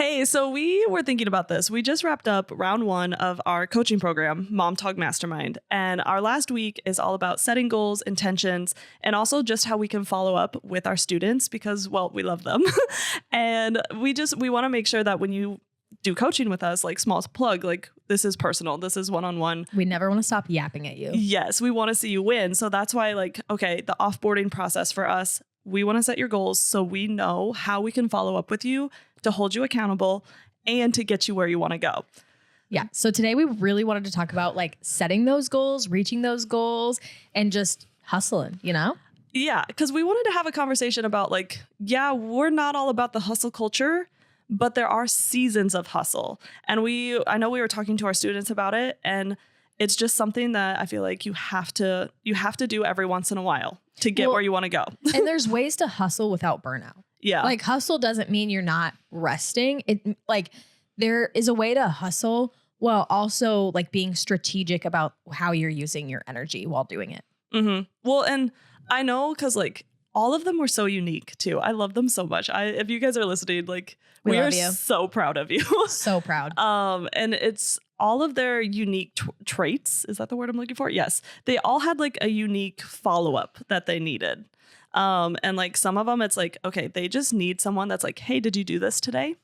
Hey, so we were thinking about this. We just wrapped up round 1 of our coaching program, Mom Talk Mastermind. And our last week is all about setting goals, intentions, and also just how we can follow up with our students because, well, we love them. And we want to make sure that when you do coaching with us, like small plug, like this is personal, this is one-on-one. We never want to stop yapping at you. Yes, we want to see you win. So that's why, like, okay, the offboarding process for us, we want to set your goals so we know how we can follow up with you to hold you accountable and to get you where you want to go. Yeah. So today we really wanted to talk about like setting those goals, reaching those goals, and just hustling, you know? Yeah, because we wanted to have a conversation about like, yeah, we're not all about the hustle culture, but there are seasons of hustle. And I know we were talking to our students about it, and it's just something that I feel like you have to do every once in a while to get where you want to go. And there's ways to hustle without burnout. Yeah. Like hustle doesn't mean you're not resting. It like there is a way to hustle while also like being strategic about how you're using your energy while doing it. Mm-hmm. Well, and I know because like all of them were so unique too. I love them so much. If you guys are listening, like we are so proud of you. So proud. And it's all of their unique traits. Is that the word I'm looking for? Yes. They all had like a unique follow-up that they needed. And like some of them, it's like, okay, they just need someone that's like, hey, did you do this today?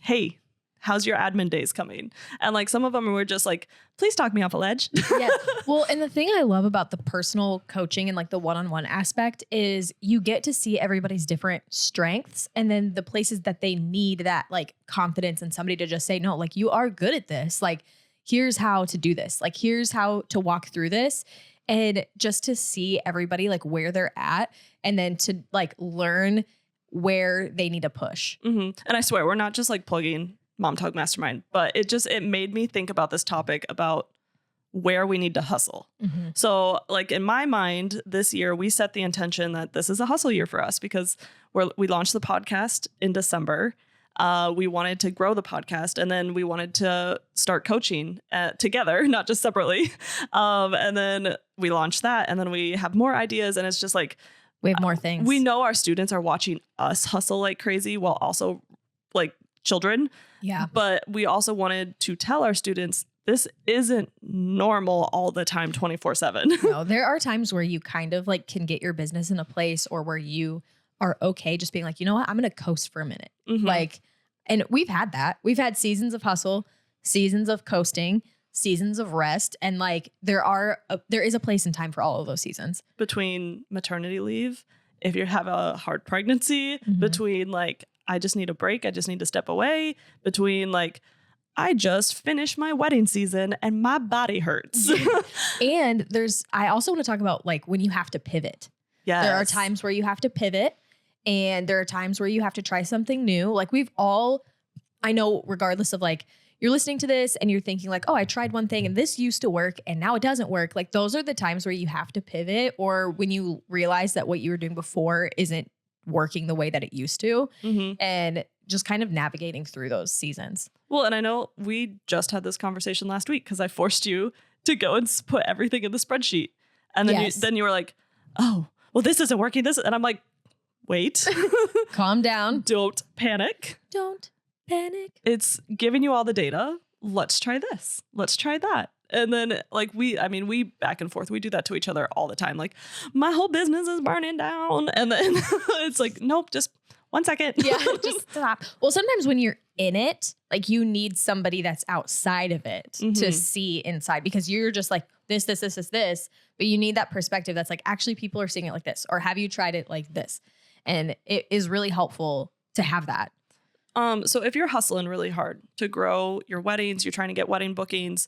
Hey, how's your admin days coming? And like some of them were just like, please talk me off a ledge. Yeah. Well, and the thing I love about the personal coaching and like the one-on-one aspect is you get to see everybody's different strengths and then the places that they need that like confidence and somebody to just say, no, like you are good at this. Like, here's how to do this. Like, here's how to walk through this. And just to see everybody like where they're at and then to like learn where they need to push. Mm-hmm. And I swear, we're not just like plugging Mom Talk Mastermind, but it made me think about this topic about where we need to hustle. Mm-hmm. So like in my mind, this year, we set the intention that this is a hustle year for us because we launched the podcast in December. We wanted to grow the podcast and then we wanted to start coaching together, not just separately. And then we launched that and then we have more ideas and it's just like, we have more things. We know our students are watching us hustle like crazy while also like children. Yeah. But we also wanted to tell our students this isn't normal all the time, 24/7. No, there are times where you kind of like can get your business in a place or where you are okay just being like, you know what, I'm going to coast for a minute. Mm-hmm. Like, and we've had that. We've had seasons of hustle, seasons of coasting, seasons of rest. And like, there is a place and time for all of those seasons. Between maternity leave, if you have a hard pregnancy, mm-hmm. between like, I just need a break, I just need to step away, between like, I just finished my wedding season and my body hurts. And I also want to talk about like when you have to pivot. Yes. There are times where you have to pivot and there are times where you have to try something new. Like I know regardless of like, you're listening to this and you're thinking like, oh, I tried one thing and this used to work and now it doesn't work. Like those are the times where you have to pivot or when you realize that what you were doing before isn't working the way that it used to, mm-hmm. and just kind of navigating through those seasons. Well, and I know we just had this conversation last week because I forced you to go and put everything in the spreadsheet. And then, yes. you were like, oh, well, this isn't working. And I'm like, wait. Calm down. Don't panic. Don't panic. It's giving you all the data. Let's try this. Let's try that. And then like we back and forth, we do that to each other all the time. Like my whole business is burning down. And then it's like, nope, just 1 second. Yeah, just stop. Well, sometimes when you're in it, like you need somebody that's outside of it mm-hmm. to see inside because you're just like this, but you need that perspective that's like, actually people are seeing it like this, or have you tried it like this? And it is really helpful to have that. So if you're hustling really hard to grow your weddings, you're trying to get wedding bookings,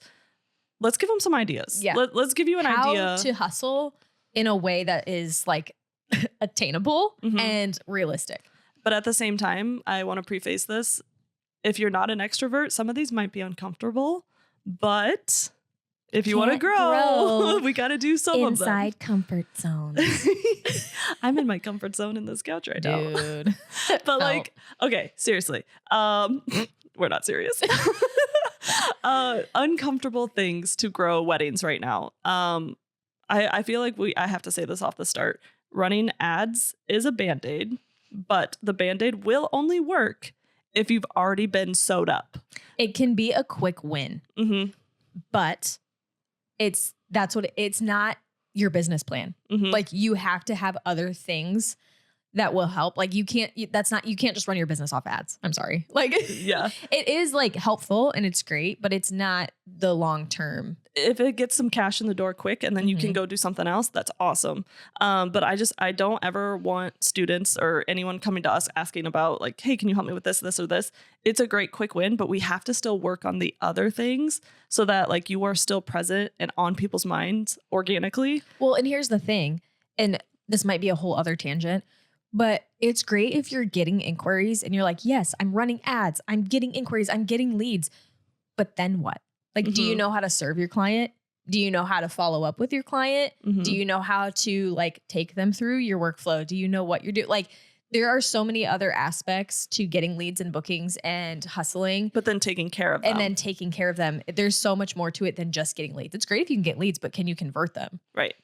let's give them some ideas. Yeah. Let's give you an idea. How to hustle in a way that is like attainable mm-hmm. and realistic. But at the same time, I want to preface this. If you're not an extrovert, some of these might be uncomfortable, but if you want to grow, we got to do some of them. Inside comfort zone. I'm in my comfort zone in this couch right now. Dude. But like, okay, seriously. We're not serious. Uncomfortable things to grow weddings right now. I feel like I have to say this off the start. Running ads is a Band-Aid, but the Band-Aid will only work if you've already been sewed up. It can be a quick win, but it's not your business plan. Like you have to have other things that will help. Like you can't just run your business off ads. I'm sorry. Like, yeah, it is like helpful and it's great, but it's not the long term. If it gets some cash in the door quick and then you can go do something else, that's awesome. But I don't ever want students or anyone coming to us asking about like, hey, can you help me with this, or this? It's a great quick win, but we have to still work on the other things so that like you are still present and on people's minds organically. Well, and here's the thing, and this might be a whole other tangent, but it's great if you're getting inquiries and you're like, yes, I'm running ads, I'm getting inquiries, I'm getting leads. But then what? Like, do you know how to serve your client? Do you know how to follow up with your client? Do you know how to like take them through your workflow? Do you know what you're doing? Like, there are so many other aspects to getting leads and bookings and hustling. But then taking care of them. And then taking care of them. There's so much more to it than just getting leads. It's great if you can get leads, but can you convert them? Right.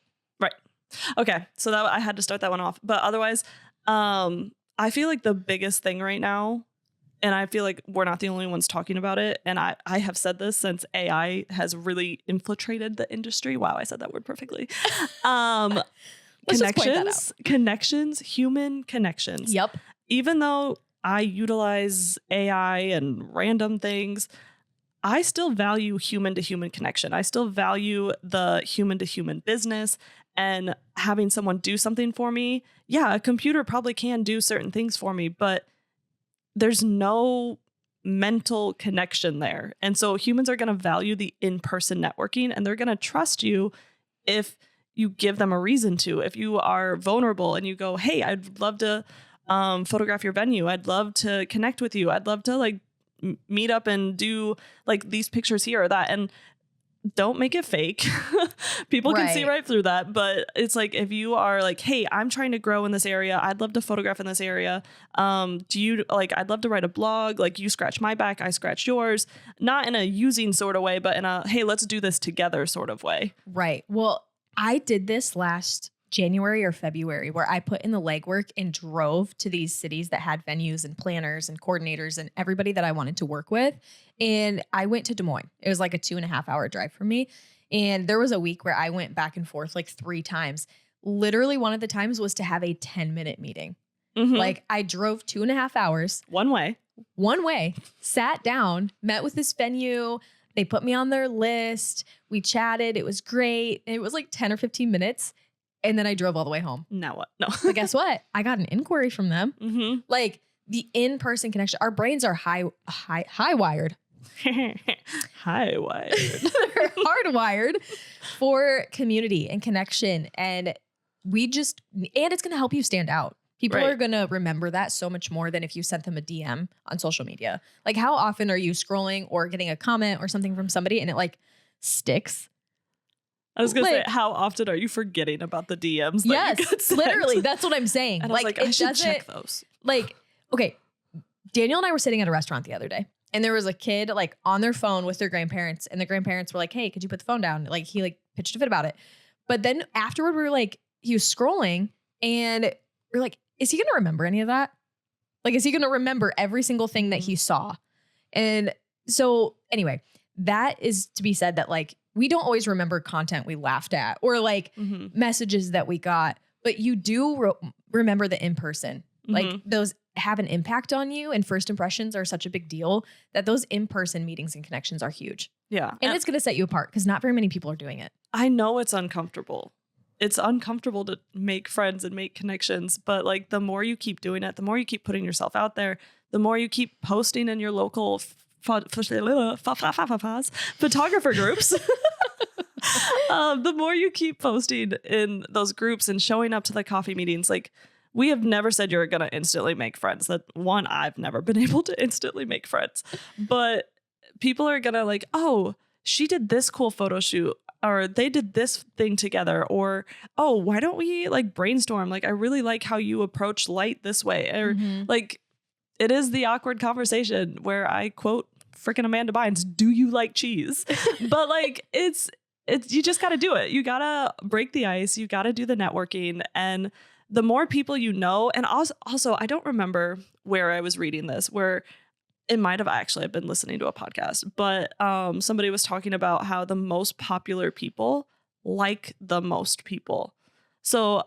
Okay. So that I had to start that one off. But otherwise, I feel like the biggest thing right now, and I feel like we're not the only ones talking about it, and I have said this since AI has really infiltrated the industry. Wow, I said that word perfectly. Connections, human connections. Yep. Even though I utilize AI and random things, I still value human to human connection. I still value the human to human business and having someone do something for me. Yeah, a computer probably can do certain things for me, but there's no mental connection there. And so humans are going to value the in-person networking, and they're going to trust you if you give them a reason to. If you are vulnerable and you go, hey, I'd love to photograph your venue. I'd love to connect with you. I'd love to like meet up and do like these pictures here or that. And don't make it fake. People can see right through that. But it's like, if you are like, hey, I'm trying to grow in this area, I'd love to photograph in this area. Do you like, I'd love to write a blog. Like you scratch my back, I scratch yours. Not in a using sort of way, but in a, hey, let's do this together sort of way. Right. Well, I did this last January or February where I put in the legwork and drove to these cities that had venues and planners and coordinators and everybody that I wanted to work with. And I went to Des Moines. It was like a 2.5 hour drive for me. And there was a week where I went back and forth like 3 times. Literally one of the times was to have a 10-minute meeting. Like I drove 2.5 hours. One way, sat down, met with this venue. They put me on their list. We chatted. It was great. It was like 10 or 15 minutes. And then I drove all the way home. Now what? No. But guess what? I got an inquiry from them. Like the in-person connection. Our brains are high-wired. High-wired. They're hardwired for community and connection. And it's going to help you stand out. People are going to remember that so much more than if you sent them a DM on social media. Like how often are you scrolling or getting a comment or something from somebody and it like sticks? I was going to say, how often are you forgetting about the DMs? Yes, literally. That's what I'm saying. And I should check those. Like, okay, Daniel and I were sitting at a restaurant the other day and there was a kid like on their phone with their grandparents and the grandparents were like, hey, could you put the phone down? Like he like pitched a fit about it. But then afterward, we were like, he was scrolling and we're like, is he going to remember any of that? Like, is he going to remember every single thing that he saw? And so anyway, that is to be said that like, we don't always remember content we laughed at or like messages that we got, but you do remember the in-person. Like those have an impact on you and first impressions are such a big deal that those in-person meetings and connections are huge. Yeah. And it's going to set you apart because not very many people are doing it. I know it's uncomfortable. It's uncomfortable to make friends and make connections, but like the more you keep doing it, the more you keep putting yourself out there, the more you keep posting in your local photographer groups. The more you keep posting in those groups and showing up to the coffee meetings, like we have never said you're going to instantly make friends. That one, I've never been able to instantly make friends, but people are going to like, oh, she did this cool photo shoot or they did this thing together or, oh, why don't we like brainstorm? Like, I really like how you approach light this way or like, it is the awkward conversation where I quote freaking Amanda Bynes, do you like cheese? But like, it's, you just got to do it. You got to break the ice. You got to do the networking. And the more people you know, and also I don't remember where I was reading this, where it might have actually, I've been listening to a podcast, but somebody was talking about how the most popular people like the most people. So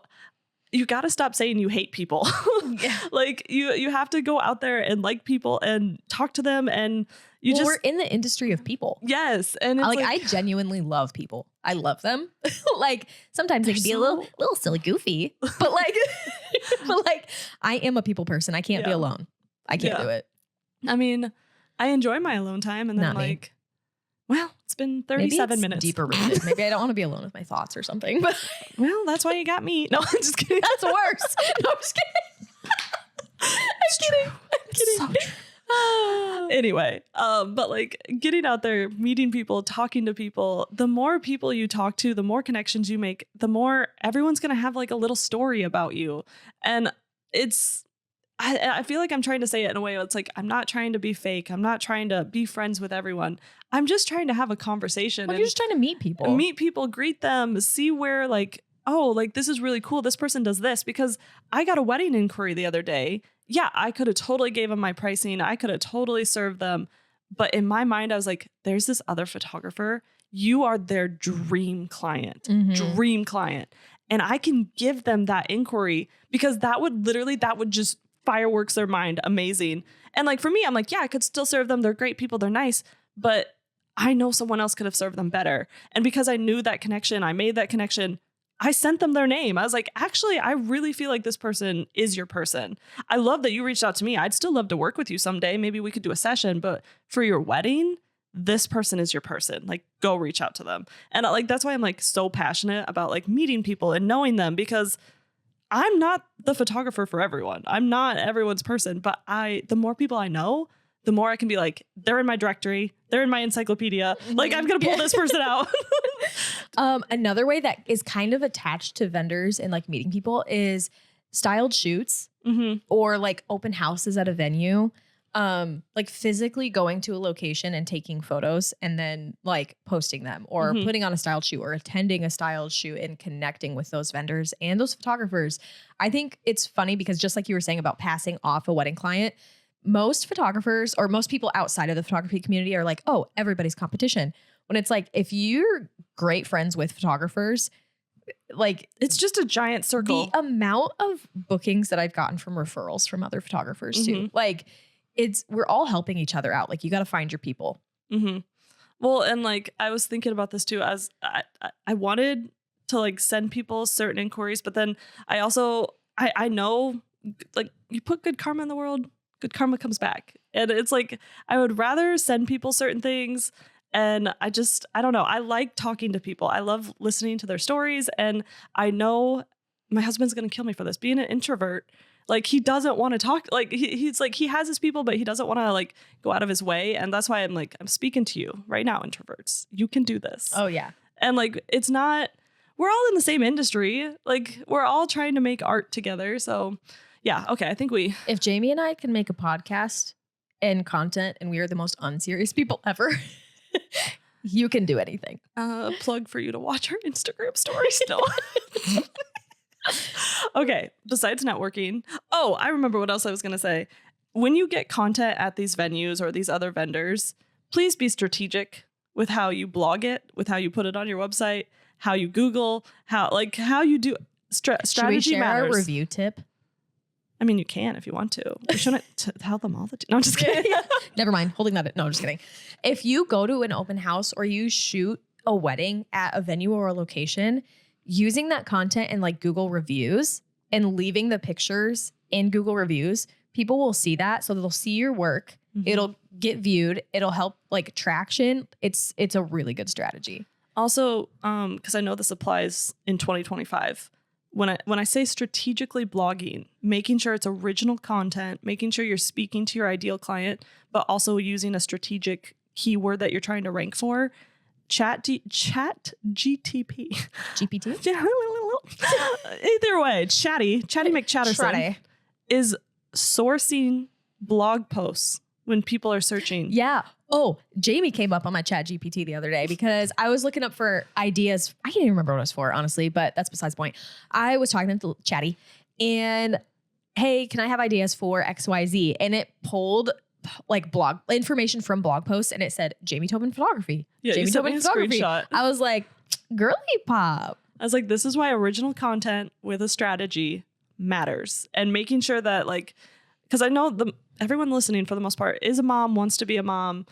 you got to stop saying you hate people. Yeah. Like you have to go out there and like people and talk to them, and we're in the industry of people. Yes. And it's I genuinely love people. I love them. Like sometimes they can be a little silly goofy, but like, I am a people person. I can't be alone. I can't do it. I mean, I enjoy my alone time, and then well, it's been 37 minutes. Deeper rooted. Maybe I don't want to be alone with my thoughts or something. But well, that's why you got me. No, I'm just kidding. That's worse. No, I'm just kidding. I'm kidding. So true. Anyway, but like getting out there, meeting people, talking to people, the more people you talk to, the more connections you make, the more everyone's going to have like a little story about you. And I feel like I'm trying to say it in a way where it's like, I'm not trying to be fake. I'm not trying to be friends with everyone. I'm just trying to have a conversation. Well, you're just trying to meet people. Greet them, see where like, oh, like this is really cool. This person does this, because I got a wedding inquiry the other day. Yeah, I could have totally gave them my pricing. I could have totally served them. But in my mind, I was like, there's this other photographer. You are their dream client, dream client. And I can give them that inquiry, because that would just fireworks their mind. Amazing. And like for me, I'm like, yeah, I could still serve them. They're great people. They're nice. But I know someone else could have served them better. And because I knew that connection, I made that connection, I sent them their name. I was like, actually, I really feel like this person is your person. I love that you reached out to me. I'd still love to work with you someday. Maybe we could do a session, but for your wedding, this person is your person. Like, go reach out to them. And like, that's why I'm like so passionate about like meeting people and knowing them, because I'm not the photographer for everyone. I'm not everyone's person, but the more people I know, the more I can be like, they're in my directory, they're in my encyclopedia. Like, I'm going to pull this person out. Another way that is kind of attached to vendors and like meeting people is styled shoots or like open houses at a venue. Like physically going to a location and taking photos and then like posting them, or putting on a styled shoot, or attending a styled shoot and connecting with those vendors and those photographers. I think it's funny because just like you were saying about passing off a wedding client, most photographers or most people outside of the photography community are like, oh, everybody's competition. When it's like, if you're great friends with photographers, like it's just a giant circle. The amount of bookings that I've gotten from referrals from other photographers too, like we're all helping each other out. Like, you got to find your people. Well, and like, I was thinking about this too, as I wanted to like send people certain inquiries, but then I also, I know like you put good karma in the world, good karma comes back. And it's like, I would rather send people certain things. And I don't know. I like talking to people. I love listening to their stories. And I know my husband's going to kill me for this. Being an introvert, like he doesn't want to talk. Like he's like, he has his people, but he doesn't want to like go out of his way. And that's why I'm like, I'm speaking to you right now, introverts. You can do this. Oh yeah. And like, it's not, we're all in the same industry. Like we're all trying to make art together. So yeah. Okay. I think if Jamie and I can make a podcast and content and we are the most unserious people ever, you can do anything. Plug for you to watch our Instagram stories. No. Okay. Besides networking. Oh, I remember what else I was going to say. When you get content at these venues or these other vendors, please be strategic with how you blog it, with how you put it on your website, how you Google, how you do strategy. Should we share matters. Our review tip? I mean, you can if you want to. We shouldn't tell them all the time. No, I'm just kidding. Never mind. Holding that. No, I'm just kidding. If you go to an open house or you shoot a wedding at a venue or a location, using that content in like Google reviews and leaving the pictures in Google reviews, people will see that. So they'll see your work. It'll get viewed. It'll help like traction. It's a really good strategy. Also, because I know this applies in 2025. When I say strategically blogging, making sure it's original content, making sure you're speaking to your ideal client, but also using a strategic keyword that you're trying to rank for. Chat GTP. GPT? Either way, Chatty McChatterson is sourcing blog posts when people are searching. Yeah. Oh, Jamie came up on my Chat GPT the other day because I was looking up for ideas. I can't even remember what it was for, honestly, but that's besides the point. I was talking to Chatty and, hey, can I have ideas for XYZ? And it pulled like blog information from blog posts, and it said Jamie Tobin photography. Yeah, Jamie you sent me Tobin a photography. screenshot. I was like, girly pop. I was like, this is why original content with a strategy matters, and making sure that like, because I know everyone listening for the most part is a mom, wants to be a mom.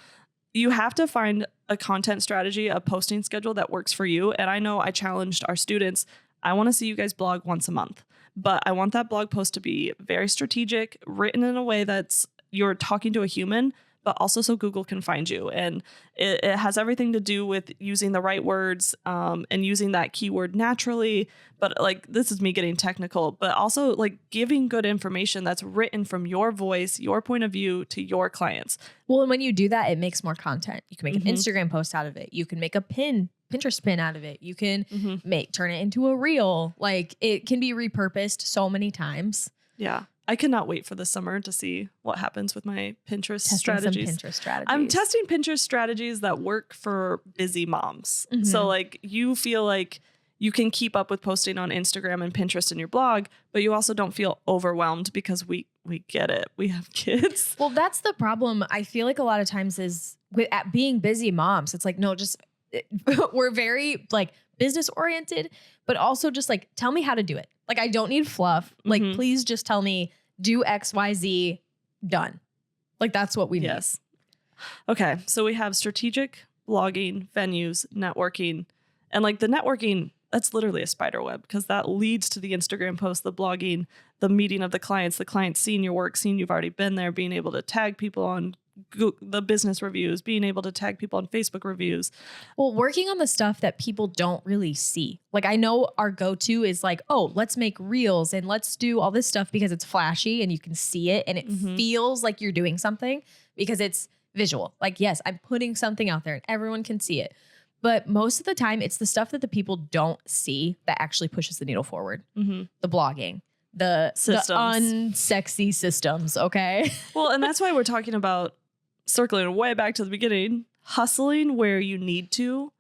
You have to find a content strategy, a posting schedule that works for you. And I know I challenged our students. I want to see you guys blog once a month, but I want that blog post to be very strategic, written in a way that's you're talking to a human, but also so Google can find you. And it has everything to do with using the right words and using that keyword naturally. But like, this is me getting technical, but also like giving good information that's written from your voice, your point of view to your clients. Well, and when you do that, it makes more content. You can make an Instagram post out of it. You can make a Pinterest pin out of it. You can turn it into a reel. Like, it can be repurposed so many times. Yeah. I cannot wait for the summer to see what happens with my Pinterest strategies. Some Pinterest strategies. I'm testing Pinterest strategies that work for busy moms. So like, you feel like you can keep up with posting on Instagram and Pinterest in your blog, but you also don't feel overwhelmed because we get it. We have kids. Well, that's the problem. I feel like a lot of times is at being busy moms. It's like, no, just we're very like business oriented, but also just like, tell me how to do it. Like, I don't need fluff. Like, please just tell me, do X, Y, Z, done. Like, that's what we need. Yes. Okay. So we have strategic blogging, venues, networking, and like the networking, that's literally a spider web because that leads to the Instagram post, the blogging, the meeting of the clients seeing your work, seeing you've already been there, being able to tag people on the business reviews, being able to tag people on Facebook reviews. Well, working on the stuff that people don't really see. Like, I know our go-to is like, oh, let's make reels and let's do all this stuff because it's flashy and you can see it and it feels like you're doing something because it's visual. Like, yes, I'm putting something out there and everyone can see it. But most of the time, it's the stuff that the people don't see that actually pushes the needle forward. The blogging, the unsexy systems, okay? Well, and that's why we're talking about, circling way back to the beginning, hustling where you need to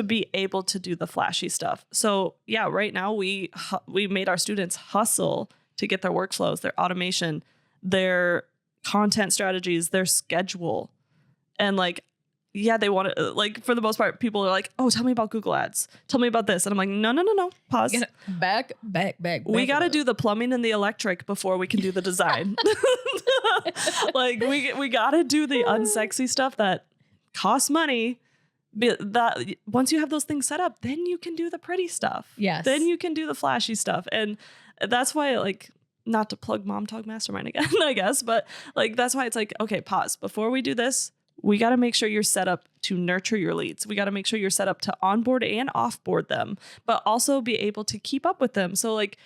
be able to do the flashy stuff. So yeah, right now we made our students hustle to get their workflows, their automation, their content strategies, their schedule. And like, yeah, they want to, like, for the most part, people are like, oh, tell me about Google Ads. Tell me about this. And I'm like, no, pause. Back. We got to do the plumbing and the electric before we can do the design. Like, we got to do the unsexy stuff that costs money. That once you have those things set up, then you can do the pretty stuff. Yes. Then you can do the flashy stuff. And that's why, like, not to plug Mom Talk Mastermind again, I guess, but like, that's why it's like, okay, pause. Before we do this, we got to make sure you're set up to nurture your leads. We got to make sure you're set up to onboard and offboard them, but also be able to keep up with them. So like,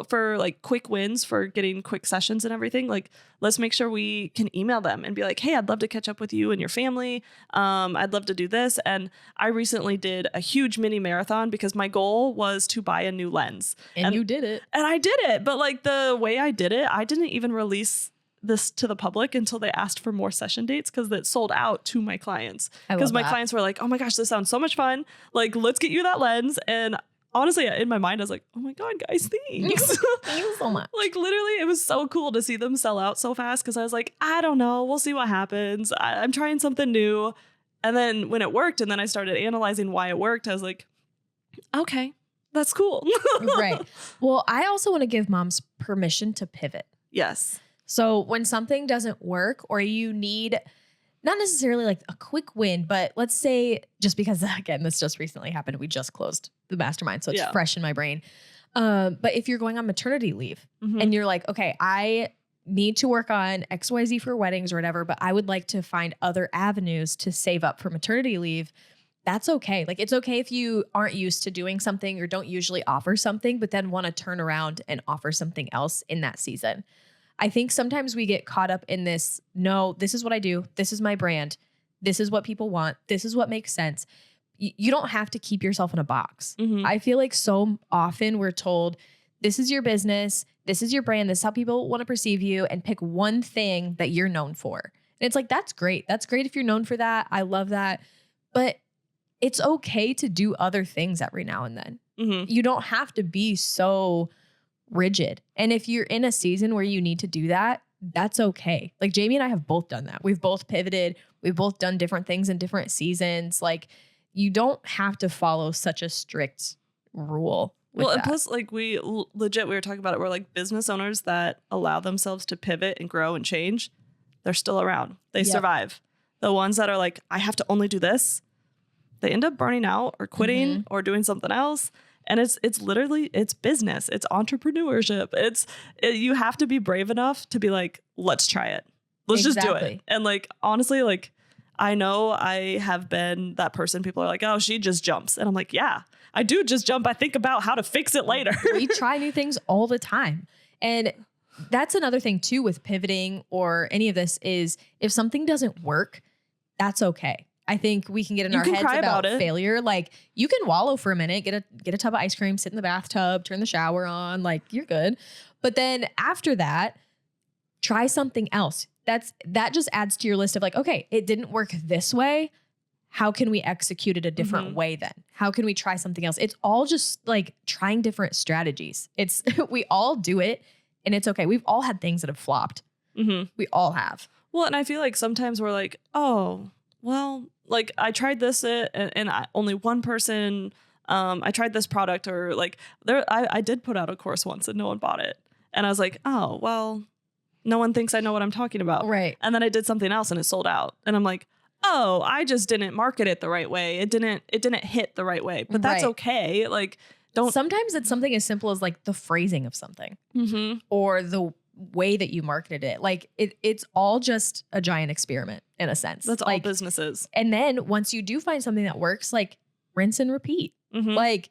for like quick wins for getting quick sessions and everything, like, let's make sure we can email them and be like, hey, I'd love to catch up with you and your family. I'd love to do this. And I recently did a huge mini marathon because my goal was to buy a new lens. And you did it. And I did it. But like, the way I did it, I didn't even release this to the public until they asked for more session dates because it sold out to my clients. Because my clients were like, oh my gosh, this sounds so much fun. Like, let's get you that lens. And honestly, in my mind, I was like, oh my God, guys, thanks. Thank you so much. Like, literally, it was so cool to see them sell out so fast because I was like, I don't know. We'll see what happens. I'm trying something new. And then when it worked and then I started analyzing why it worked, I was like, okay, that's cool. Right. Well, I also want to give moms permission to pivot. Yes. So when something doesn't work or you need not necessarily like a quick win, but let's say just because, again, this just recently happened. We just closed the mastermind. So it's fresh in my brain. But if you're going on maternity leave and you're like, okay, I need to work on XYZ for weddings or whatever, but I would like to find other avenues to save up for maternity leave. That's okay. Like, it's okay if you aren't used to doing something or don't usually offer something, but then want to turn around and offer something else in that season. I think sometimes we get caught up in this, no, this is what I do. This is my brand. This is what people want. This is what makes sense. You don't have to keep yourself in a box. I feel like so often we're told, this is your business. This is your brand. This is how people want to perceive you, and pick one thing that you're known for. And it's like, that's great. That's great if you're known for that. I love that. But it's okay to do other things every now and then. You don't have to be so rigid. And if you're in a season where you need to do that, that's okay. Like Jamie and I have both done that. We've both pivoted. We've both done different things in different seasons. Like you don't have to follow such a strict rule. Well, and plus, like we were talking about it. We're like business owners that allow themselves to pivot and grow and change. They're still around. They survive. The ones that are like, I have to only do this, they end up burning out or quitting or doing something else. And it's literally, it's business. It's entrepreneurship. You have to be brave enough to be like, let's try it. Let's just do it. And like, honestly, like, I know I have been that person. People are like, oh, she just jumps. And I'm like, yeah, I do just jump. I think about how to fix it later. We try new things all the time. And that's another thing too with pivoting or any of this is if something doesn't work, that's okay. I think we can get in our heads about failure. Like you can wallow for a minute, get a tub of ice cream, sit in the bathtub, turn the shower on, like you're good. But then after that, try something else. That just adds to your list of like, okay, it didn't work this way. How can we execute it a different way then? How can we try something else? It's all just like trying different strategies. We all do it and it's okay. We've all had things that have flopped. We all have. Well, and I feel like sometimes we're like, oh, well, like I tried this and only one person, I tried this product or like I did put out a course once and no one bought it. And I was like, oh, well, no one thinks I know what I'm talking about. Right. And then I did something else and it sold out. And I'm like, oh, I just didn't market it the right way. It didn't hit the right way, but that's okay. Like sometimes it's something as simple as like the phrasing of something or the way that you marketed it. Like it's all just a giant experiment in a sense. That's like, all businesses. And then once you do find something that works, like rinse and repeat. Like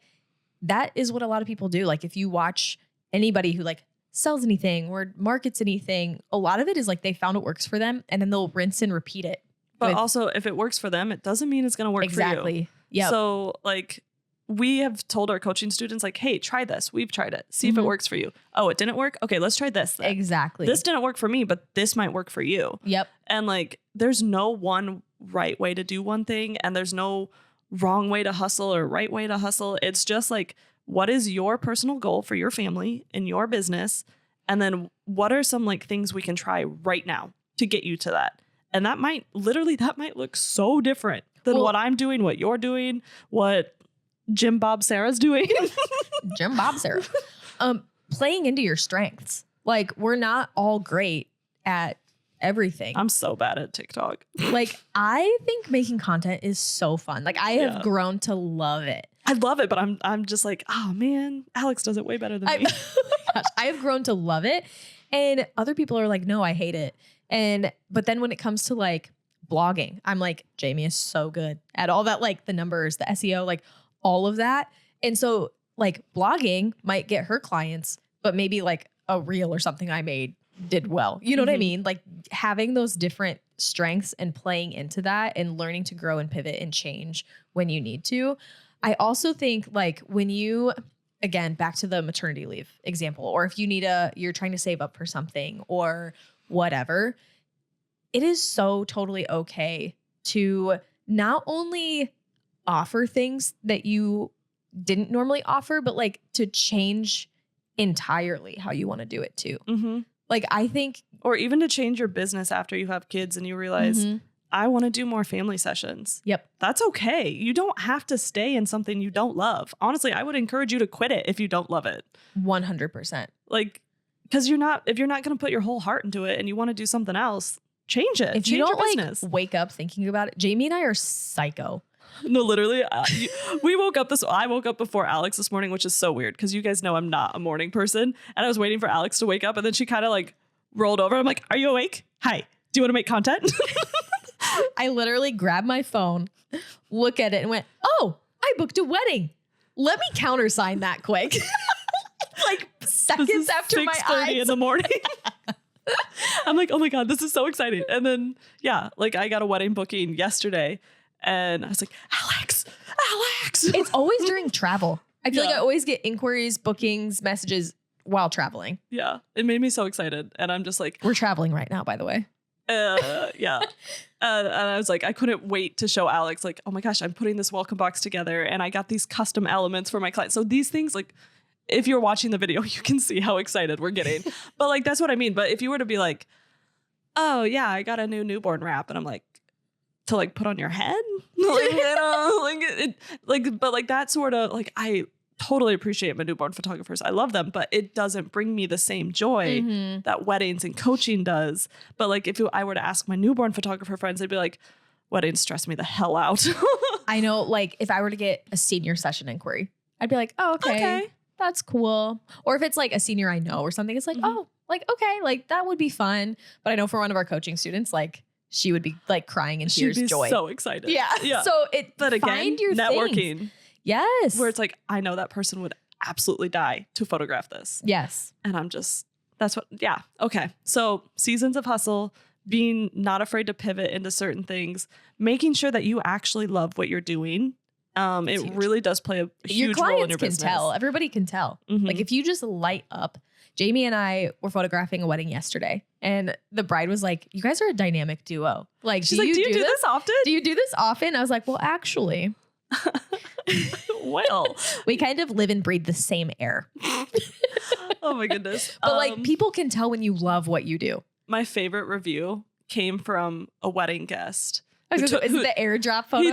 that is what a lot of people do. Like if you watch anybody who like sells anything or markets anything, a lot of it is like they found what works for them and then they'll rinse and repeat it. But also if it works for them, it doesn't mean it's going to work for you. Exactly. Yeah. So like we have told our coaching students like, hey, try this. We've tried it. See if it works for you. Oh, it didn't work. Okay, let's try this then. Exactly. This didn't work for me, but this might work for you. Yep. And like, there's no one right way to do one thing and there's no wrong way to hustle or right way to hustle. It's just like, what is your personal goal for your family and your business? And then what are some like things we can try right now to get you to that? And that might look so different than what I'm doing, what you're doing, what Jim Bob Sarah's doing. Jim Bob Sarah. Playing into your strengths. Like we're not all great at everything. I'm so bad at TikTok. Like I think making content is so fun. Like I have grown to love it. I love it, but I'm just like, oh man, Alex does it way better than me. Gosh, I have grown to love it. And other people are like, no, I hate it. But then when it comes to like blogging, I'm like, Jamie is so good at all that, like the numbers, the SEO, like all of that. And so like blogging might get her clients, but maybe like a reel or something I made did well. You know what I mean? Like having those different strengths and playing into that and learning to grow and pivot and change when you need to. I also think like when you, again, back to the maternity leave example, or if you you're trying to save up for something or whatever, it is so totally okay to not only offer things that you didn't normally offer, but like to change entirely how you want to do it too. Like I think, or even to change your business after you have kids and you realize I want to do more family sessions. Yep. That's okay. You don't have to stay in something you don't love. Honestly, I would encourage you to quit it if you don't love it. 100%. Like, because if you're not going to put your whole heart into it and you want to do something else, change it. If change you don't your business. like wake up thinking about it, Jamie and I are psycho. No, literally, I woke up before Alex this morning, which is so weird because you guys know I'm not a morning person. And I was waiting for Alex to wake up and then she kind of like rolled over. I'm like, are you awake? Hi, do you want to make content? I literally grabbed my phone, look at it and went, oh, I booked a wedding. Let me countersign that quick. Like seconds after my eyes. 6:30 in the morning. I'm like, oh my God, this is so exciting. And then, yeah, like I got a wedding booking yesterday and I was like, Alex. It's always during travel. I feel like I always get inquiries, bookings, messages while traveling. Yeah. It made me so excited. And I'm just like, we're traveling right now, by the way. Yeah. And I was like, I couldn't wait to show Alex like, oh my gosh, I'm putting this welcome box together and I got these custom elements for my clients. So these things, like if you're watching the video, you can see how excited we're getting. But like, that's what I mean. But if you were to be like, oh yeah, I got a new newborn wrap. And I'm like, to like put on your head? Like, you know, but like that sort of like, I totally appreciate my newborn photographers. I love them, but it doesn't bring me the same joy that weddings and coaching does. But like if I were to ask my newborn photographer friends, they'd be like, weddings stress me the hell out. I know, like if I were to get a senior session inquiry, I'd be like, oh, okay, that's cool. Or if it's like a senior I know or something, it's like, oh, like, okay, like that would be fun. But I know for one of our coaching students, like she would be like crying in tears, joy. So excited. Yeah. So but again, find your networking. Things. Yes. Where it's like, I know that person would absolutely die to photograph this. Yes. And I'm just, that's what, yeah. Okay. So seasons of hustle, being not afraid to pivot into certain things, making sure that you actually love what you're doing. It huge. Really does play a huge role in your business. Can tell. Everybody can tell. Like if you just light up. Jamie and I were photographing a wedding yesterday, and the bride was like, "You guys are a dynamic duo. Like, she's like, do you do this often? Do you do this often?" I was like, "Well, actually." Well, we kind of live and breathe the same air. Oh my goodness. But like people can tell when you love what you do. My favorite review came from a wedding guest. Is it the airdrop photo?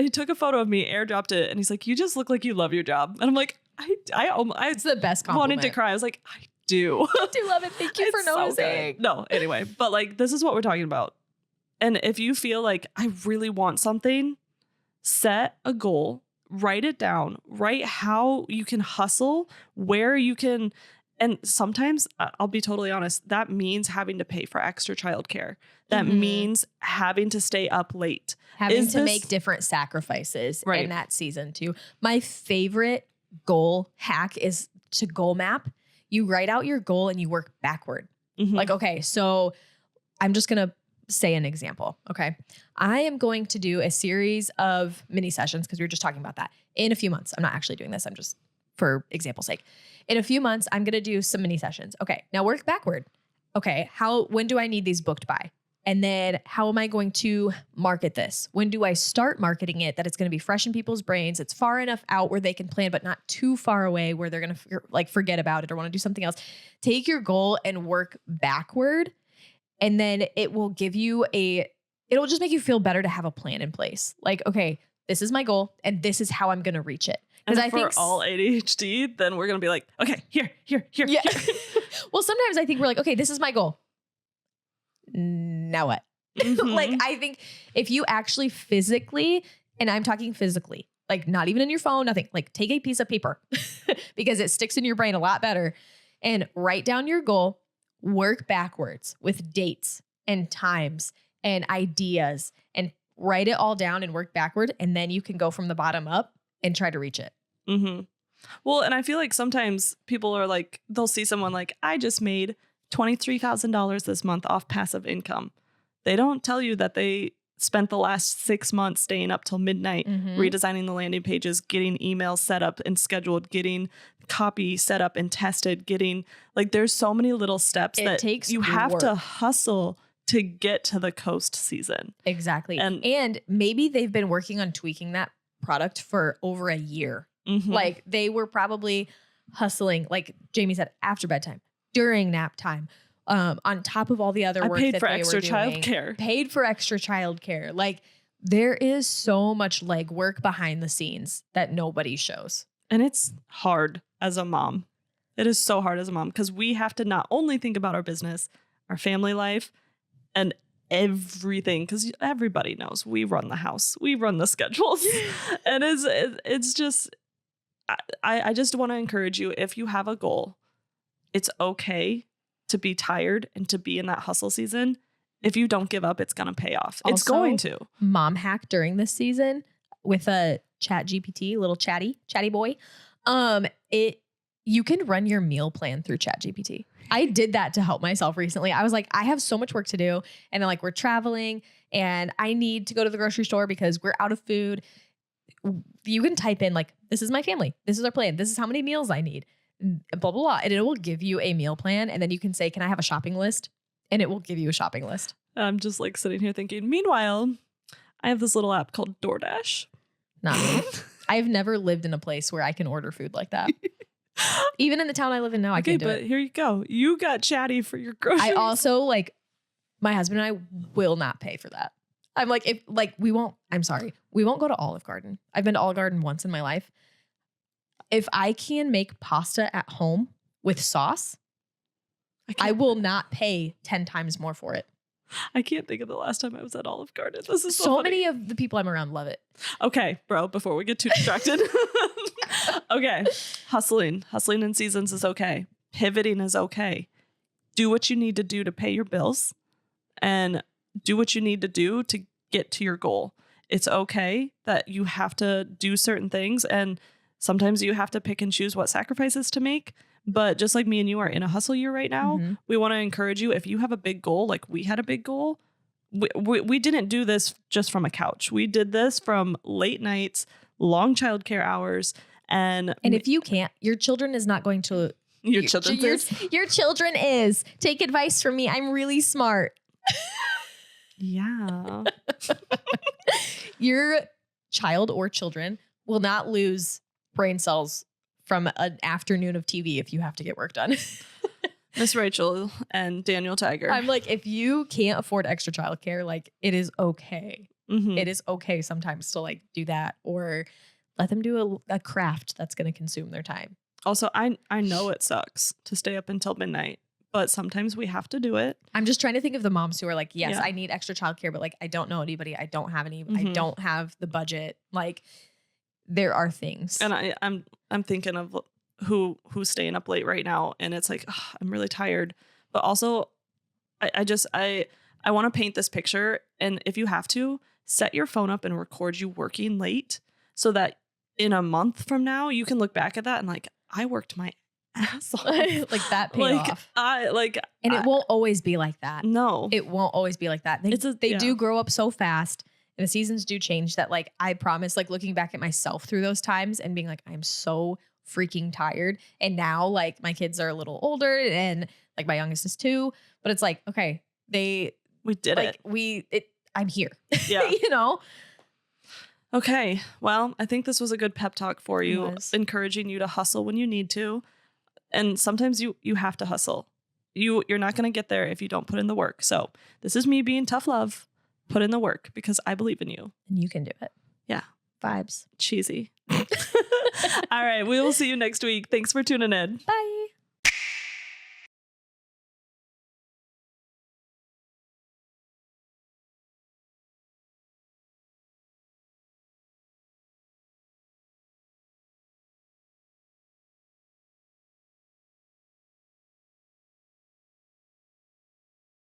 He took a photo of me, airdropped it, and he's like, "You just look like you love your job." And I'm like, it's the best compliment. Wanted to cry. I was like, I do. I do love it. Thank you for noticing. No, anyway, but like this is what we're talking about. And if you feel like I really want something, set a goal, write it down, write how you can hustle, where you can. And sometimes, I'll be totally honest, that means having to pay for extra childcare. That means having to stay up late. Having to make different sacrifices in that season too. My favorite goal hack is to goal map. You write out your goal and you work backward. Like, okay, so I'm just going to say an example. Okay. I am going to do a series of mini sessions because we were just talking about that in a few months. I'm not actually doing this. I'm just for example's sake. In a few months, I'm going to do some mini sessions. Okay. Now work backward. Okay. When do I need these booked by? And then how am I going to market this? When do I start marketing it that it's going to be fresh in people's brains? It's far enough out where they can plan, but not too far away where they're going to like forget about it or want to do something else. Take your goal and work backward. And then it will give you it'll just make you feel better to have a plan in place. Like, okay, this is my goal and this is how I'm going to reach it. Because I think for all ADHD, then we're going to be like, okay, here. Yeah. Well, sometimes I think we're like, okay, this is my goal. Now what? Like, I think if you actually physically, and I'm talking physically, like not even in your phone, nothing, like take a piece of paper because it sticks in your brain a lot better and write down your goal, work backwards with dates and times and ideas and write it all down and work backward. And then you can go from the bottom up and try to reach it. Well, and I feel like sometimes people are like, they'll see someone like, I just made $23,000 this month off passive income. They don't tell you that they spent the last 6 months staying up till midnight, redesigning the landing pages, getting emails set up and scheduled, getting copy set up and tested, getting like, there's so many little steps that takes you have to hustle to get to the coast season. Exactly. And maybe they've been working on tweaking that product for over a year. Like they were probably hustling, like Jamie said, after bedtime, during nap time, on top of all the other work that they were doing. Paid for extra childcare. Like there is so much legwork behind the scenes that nobody shows. And it's hard as a mom. It is so hard as a mom because we have to not only think about our business, our family life, and everything, because everybody knows we run the house, we run the schedules. And it's just, I just want to encourage you, if you have a goal, it's okay to be tired and to be in that hustle season. If you don't give up, it's going to pay off. Also, it's going to. Mom hack during this season with a chat GPT, little chatty boy. You can run your meal plan through chat GPT. I did that to help myself recently. I was like, I have so much work to do. And then like we're traveling and I need to go to the grocery store because we're out of food. You can type in like, this is my family. This is our plan. This is how many meals I need. Blah, blah, blah. And it will give you a meal plan. And then you can say, can I have a shopping list? And it will give you a shopping list. I'm just like sitting here thinking, meanwhile, I have this little app called DoorDash. Not me. I've never lived in a place where I can order food like that. Even in the town I live in now, I can do it. But here you go. You got chatty for your groceries. I also like My husband and I will not pay for that. I'm like, if like we won't go to Olive Garden. I've been to Olive Garden once in my life. If I can make pasta at home with sauce, I will not pay 10 times more for it. I can't think of the last time I was at Olive Garden. This is so many of the people I'm around love it. Okay, bro, before we get too distracted. Okay. Hustling in seasons is okay. Pivoting is okay. Do what you need to do to pay your bills and do what you need to do to get to your goal. It's okay that you have to do certain things, and sometimes you have to pick and choose what sacrifices to make. But just like me and you are in a hustle year right now, we want to encourage you. If you have a big goal, like we had a big goal, we didn't do this just from a couch. We did this from late nights, long childcare hours. And if you can't, your children is not going to. Your children is. Take advice from me. I'm really smart. Yeah. Your child or children will not lose brain cells from an afternoon of TV if you have to get work done. Miss Rachel and Daniel Tiger. I'm like, if you can't afford extra childcare, like it is okay. It is okay sometimes to like do that, or let them do a craft that's going to consume their time. Also, I know it sucks to stay up until midnight, but sometimes we have to do it. I'm just trying to think of the moms who are like, yes, I need extra childcare, but like, I don't know anybody. I don't have any, I don't have the budget. Like there are things. And I'm thinking of who's staying up late right now. And it's like, I'm really tired, but also I want to paint this picture. And if you have to, set your phone up and record you working late so that in a month from now, you can look back at that and like, I worked my ass off. Like that paid off. It won't always be like that. No. It won't always be like that. They do grow up so fast and the seasons do change that like, I promise, like looking back at myself through those times and being like, I'm so freaking tired. And now like my kids are a little older and like my youngest is 2, but it's like, okay, we did it. I'm here. Yeah. You know? Okay. Well, I think this was a good pep talk for you, encouraging you to hustle when you need to. And sometimes you have to hustle. You're not going to get there if you don't put in the work. So this is me being tough love. Put in the work because I believe in you. And you can do it. Yeah. Vibes. Cheesy. All right. We will see you next week. Thanks for tuning in. Bye.